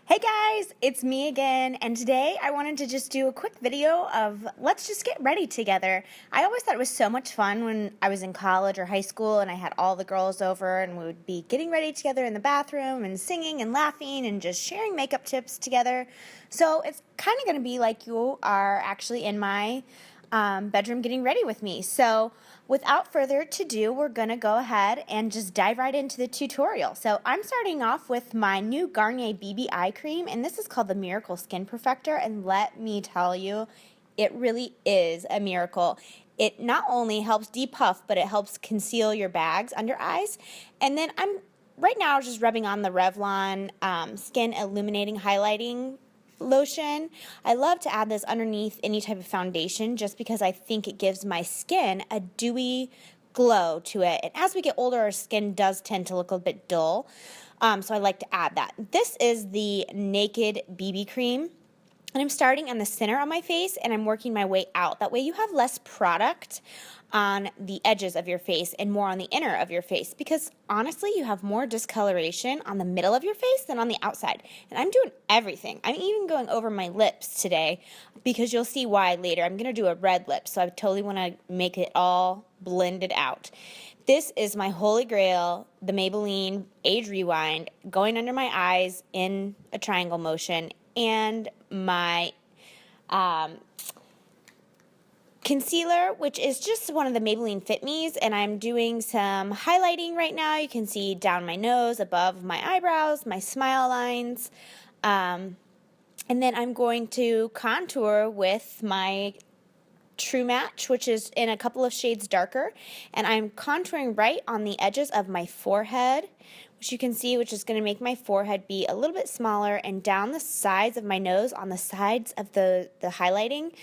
Hey guys, it's me again, and today I wanted to just do a quick video of let's just get ready together. I always thought it was so much fun when I was in college or high school and I had all the girls over and we would be getting ready together in the bathroom and singing and laughing and just sharing makeup tips together. So it's kind of going to be like you are actually in my bedroom getting ready with me. So without further ado, we're going to go ahead and just dive right into the tutorial. So I'm starting off with my new Garnier BB eye cream, and this is called the Miracle Skin Perfector, and let me tell you, it really is a miracle. It not only helps depuff, but it helps conceal your bags under eyes. And then I'm right now just rubbing on the Revlon Skin Illuminating Highlighting lotion. I love to add this underneath any type of foundation just because I think it gives my skin a dewy glow to it. And as we get older, our skin does tend to look a bit dull. So I like to add that. This is the Naked BB Cream. And I'm starting on the center of my face and I'm working my way out. That way you have less product on the edges of your face and more on the inner of your face, because honestly you have more discoloration on the middle of your face than on the outside. And I'm doing everything. I'm even going over my lips today because you'll see why later. I'm going to do a red lip, so I totally want to make it all blended out. This is my holy grail, the Maybelline Age Rewind, going under my eyes in a triangle motion, and my concealer, which is just one of the Maybelline Fit Me's, and I'm doing some highlighting right now. You can see down my nose, above my eyebrows, my smile lines, and then I'm going to contour with my True Match, which is in a couple of shades darker, and I'm contouring right on the edges of my forehead, which you can see, which is going to make my forehead be a little bit smaller, and down the sides of my nose, on the sides of the highlighting.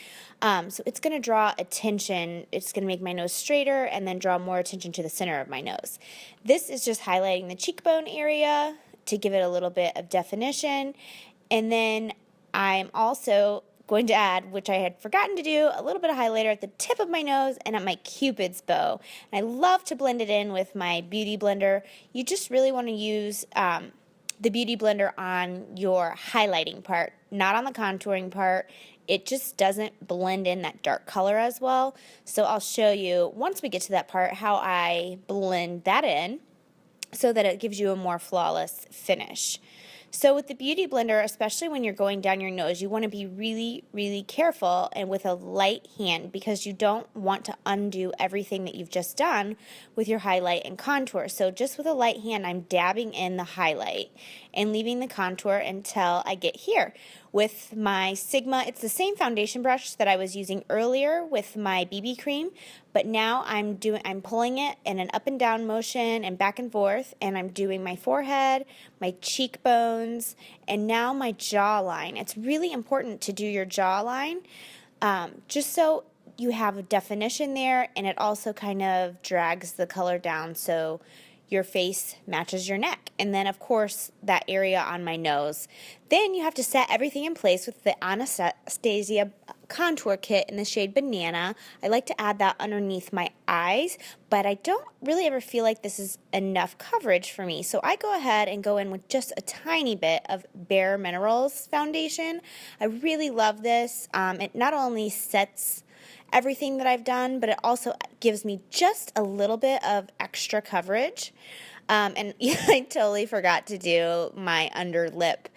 So it's going to draw attention. It's going to make my nose straighter and then draw more attention to the center of my nose. This is just highlighting the cheekbone area to give it a little bit of definition, and then I'm also going to add, which I had forgotten to do, a little bit of highlighter at the tip of my nose and at my Cupid's bow. And I love to blend it in with my Beauty Blender. You just really want to use the Beauty Blender on your highlighting part, not on the contouring part. It just doesn't blend in that dark color as well. So I'll show you, once we get to that part, how I blend that in so that it gives you a more flawless finish. So with the Beauty Blender, especially when you're going down your nose, you want to be really, really careful and with a light hand, because you don't want to undo everything that you've just done with your highlight and contour. So just with a light hand, I'm dabbing in the highlight and leaving the contour until I get here. With my Sigma, it's the same foundation brush that I was using earlier with my BB cream, but now I'm pulling it in an up and down motion and back and forth, and I'm doing my forehead, my cheekbones, and now my jawline. It's really important to do your jawline just so you have a definition there, and it also kind of drags the color down so your face matches your neck. And then, of course, that area on my nose. Then you have to set everything in place with the Anastasia contour kit in the shade Banana. I like to add that underneath my eyes, but I don't really ever feel like this is enough coverage for me. So I go ahead and go in with just a tiny bit of Bare Minerals foundation. I really love this. It not only sets everything that I've done, but it also gives me just a little bit of extra coverage. And I totally forgot to do my under lip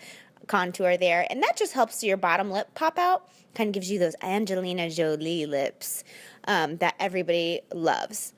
contour there, and that just helps your bottom lip pop out. Kind of gives you those Angelina Jolie lips that everybody loves.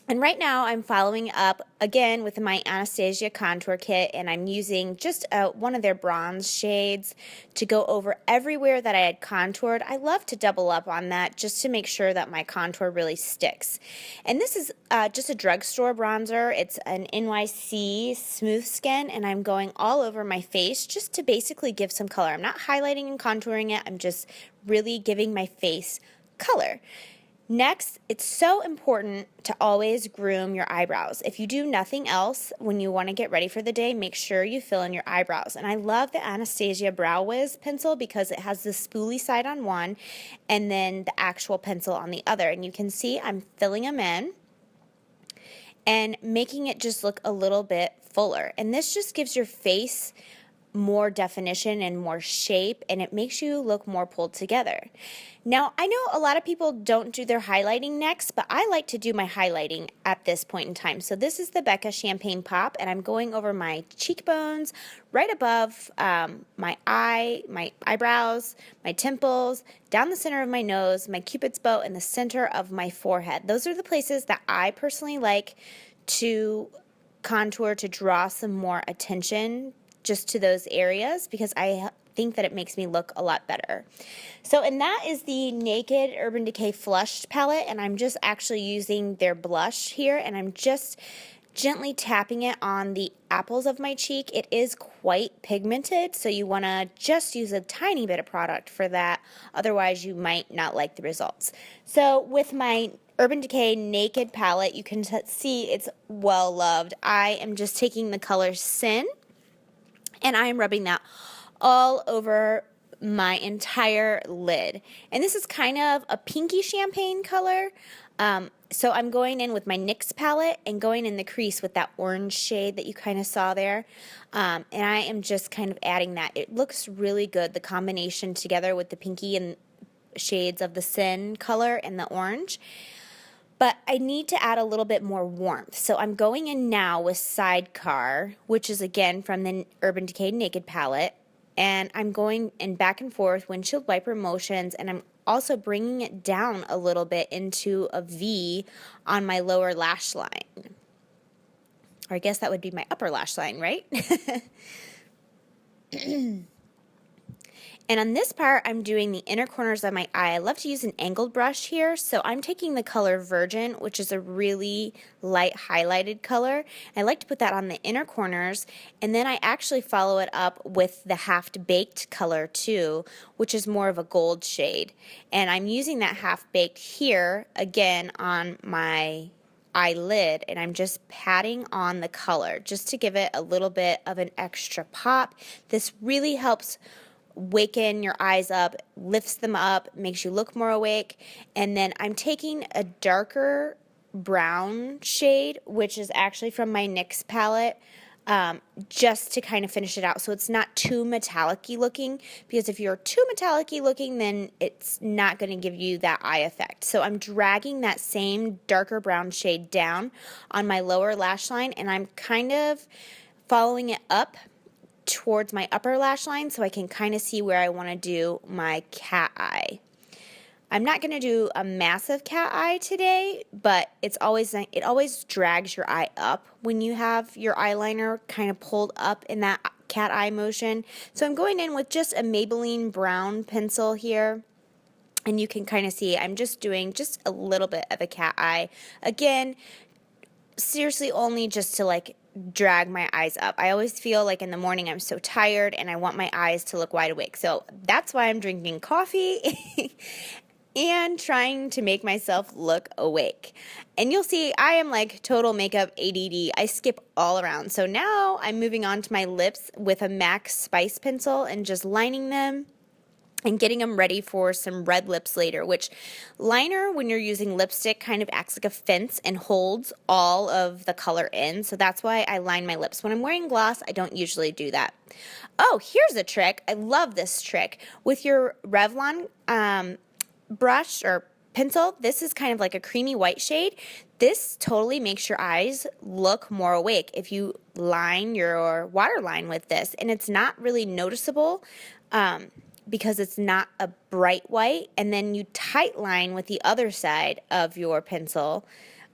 And right now I'm following up again with my Anastasia contour kit, and I'm using just one of their bronze shades to go over everywhere that I had contoured. I love to double up on that just to make sure that my contour really sticks. And this is just a drugstore bronzer. It's an NYC Smooth Skin, and I'm going all over my face just to basically give some color. I'm not highlighting and contouring it. I'm just really giving my face color. Next, it's so important to always groom your eyebrows. If you do nothing else when you want to get ready for the day, make sure you fill in your eyebrows. And I love the Anastasia Brow Wiz pencil because it has the spoolie side on one and then the actual pencil on the other. And you can see I'm filling them in and making it just look a little bit fuller. And this just gives your face more definition and more shape, and it makes you look more pulled together. Now, I know a lot of people don't do their highlighting next, but I like to do my highlighting at this point in time. So this is the Becca Champagne Pop, and I'm going over my cheekbones, right above my eyebrows, my temples, down the center of my nose, my Cupid's bow, and the center of my forehead. Those are the places that I personally like to contour to draw some more attention just to those areas, because I think that it makes me look a lot better. So, and that is the Naked Urban Decay Flushed palette, and I'm just actually using their blush here, and I'm just gently tapping it on the apples of my cheek. It is quite pigmented, so you want to just use a tiny bit of product for that, otherwise you might not like the results. So with my Urban Decay Naked palette, you can see it's well loved. I am just taking the color Sin, and I am rubbing that all over my entire lid. And this is kind of a pinky champagne color. So I'm going in with my NYX palette and going in the crease with that orange shade that you kind of saw there. And I am just kind of adding that. It looks really good, the combination together with the pinky and shades of the Sin color and the orange. But I need to add a little bit more warmth. So I'm going in now with Sidecar, which is again from the Urban Decay Naked palette. And I'm going in back and forth windshield wiper motions, and I'm also bringing it down a little bit into a V on my lower lash line. Or I guess that would be my upper lash line, right? And on this part, I'm doing the inner corners of my eye. I love to use an angled brush here, so I'm taking the color Virgin, which is a really light highlighted color. I like to put that on the inner corners, and then I actually follow it up with the Half-Baked color too, which is more of a gold shade. And I'm using that Half-Baked here, again, on my eyelid, and I'm just patting on the color just to give it a little bit of an extra pop. This really helps waken your eyes up, lifts them up, makes you look more awake. And then I'm taking a darker brown shade, which is actually from my NYX palette, just to kind of finish it out. So it's not too metallic-y looking, because if you're too metallic-y looking, then it's not going to give you that eye effect. So I'm dragging that same darker brown shade down on my lower lash line, and I'm kind of following it up towards my upper lash line so I can kind of see where I want to do my cat eye. I'm not going to do a massive cat eye today, but it always drags your eye up when you have your eyeliner kind of pulled up in that cat eye motion. So I'm going in with just a Maybelline brown pencil here, and you can kind of see I'm just doing just a little bit of a cat eye. Again, seriously only just to like drag my eyes up. I always feel like in the morning I'm so tired and I want my eyes to look wide awake. So that's why I'm drinking coffee and trying to make myself look awake. And you'll see I am like total makeup ADD. I skip all around. So now I'm moving on to my lips with a MAC Spice pencil and just lining them and getting them ready for some red lips later, which liner, when you're using lipstick, kind of acts like a fence and holds all of the color in. So that's why I line my lips. When I'm wearing gloss, I don't usually do that. Oh, here's a trick. I love this trick. With your Revlon brush or pencil, this is kind of like a creamy white shade. This totally makes your eyes look more awake if you line your waterline with this. And it's not really noticeable because it's not a bright white, and then you tight line with the other side of your pencil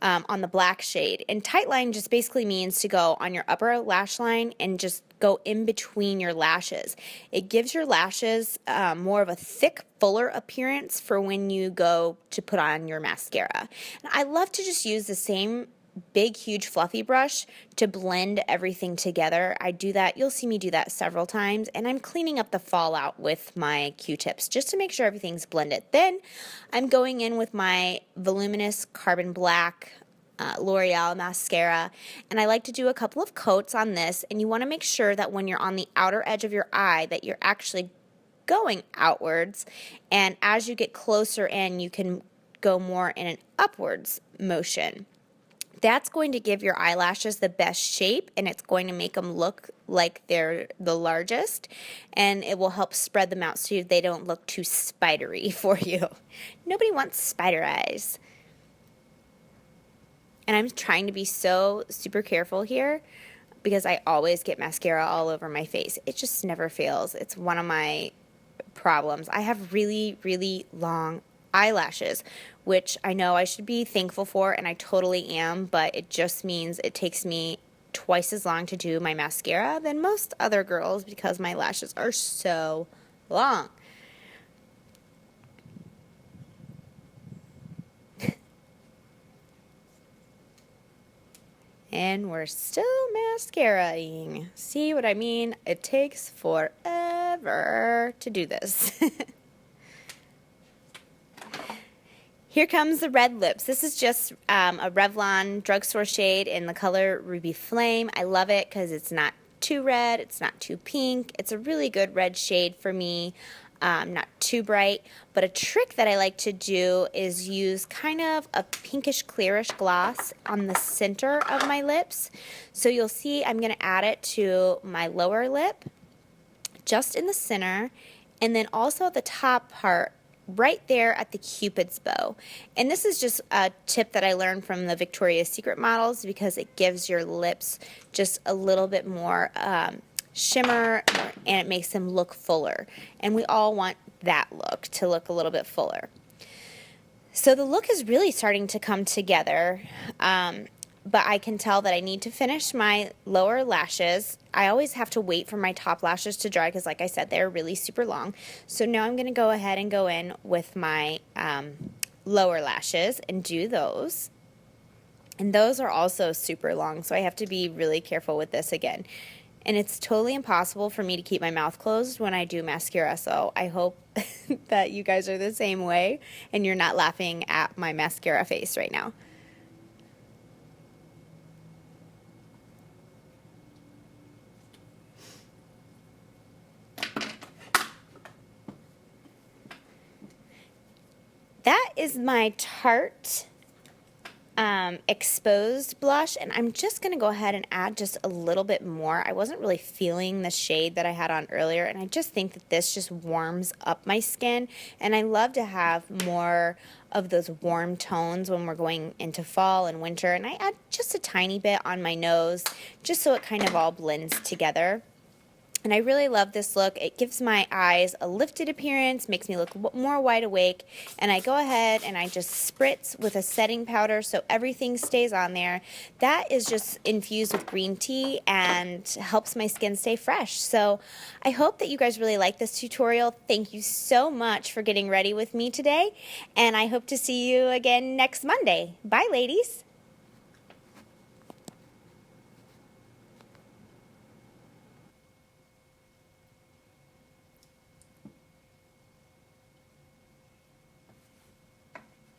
on the black shade. And tight line just basically means to go on your upper lash line and just go in between your lashes. It gives your lashes more of a thick, fuller appearance for when you go to put on your mascara. And I love to just use the same big, huge, fluffy brush to blend everything together. I do that. You'll see me do that several times, and I'm cleaning up the fallout with my Q-tips just to make sure everything's blended. Then I'm going in with my voluminous Carbon Black L'Oreal mascara, and I like to do a couple of coats on this, and you want to make sure that when you're on the outer edge of your eye that you're actually going outwards, and as you get closer in, you can go more in an upwards motion That's going to give your eyelashes the best shape, and it's going to make them look like they're the largest, and it will help spread them out so they don't look too spidery for you. Nobody wants spider eyes. And I'm trying to be so super careful here because I always get mascara all over my face. It just never fails. It's one of my problems. I have really, really long eyelashes, which I know I should be thankful for, and I totally am, but it just means it takes me twice as long to do my mascara than most other girls because my lashes are so long. And we're still mascaraing. See what I mean? It takes forever to do this. Here comes the red lips. This is just a Revlon drugstore shade in the color Ruby Flame. I love it because it's not too red, it's not too pink. It's a really good red shade for me. Not too bright, but a trick that I like to do is use kind of a pinkish clearish gloss on the center of my lips. So you'll see I'm going to add it to my lower lip, just in the center, and then also the top part right there at the Cupid's bow. And this is just a tip that I learned from the Victoria's Secret models because it gives your lips just a little bit more shimmer, and it makes them look fuller, and we all want that look to look a little bit fuller. So the look is really starting to come together, but I can tell that I need to finish my lower lashes. I always have to wait for my top lashes to dry because, like I said, they're really super long. So now I'm going to go ahead and go in with my lower lashes and do those. And those are also super long, so I have to be really careful with this again. And it's totally impossible for me to keep my mouth closed when I do mascara, so I hope that you guys are the same way and you're not laughing at my mascara face right now. That is my Tarte exposed blush, and I'm just going to go ahead and add just a little bit more. I wasn't really feeling the shade that I had on earlier, and I just think that this just warms up my skin, and I love to have more of those warm tones when we're going into fall and winter, and I add just a tiny bit on my nose just so it kind of all blends together. And I really love this look. It gives my eyes a lifted appearance, makes me look more wide awake, and I go ahead and I just spritz with a setting powder so everything stays on there. That is just infused with green tea and helps my skin stay fresh. So I hope that you guys really like this tutorial. Thank you so much for getting ready with me today, and I hope to see you again next Monday. Bye, ladies.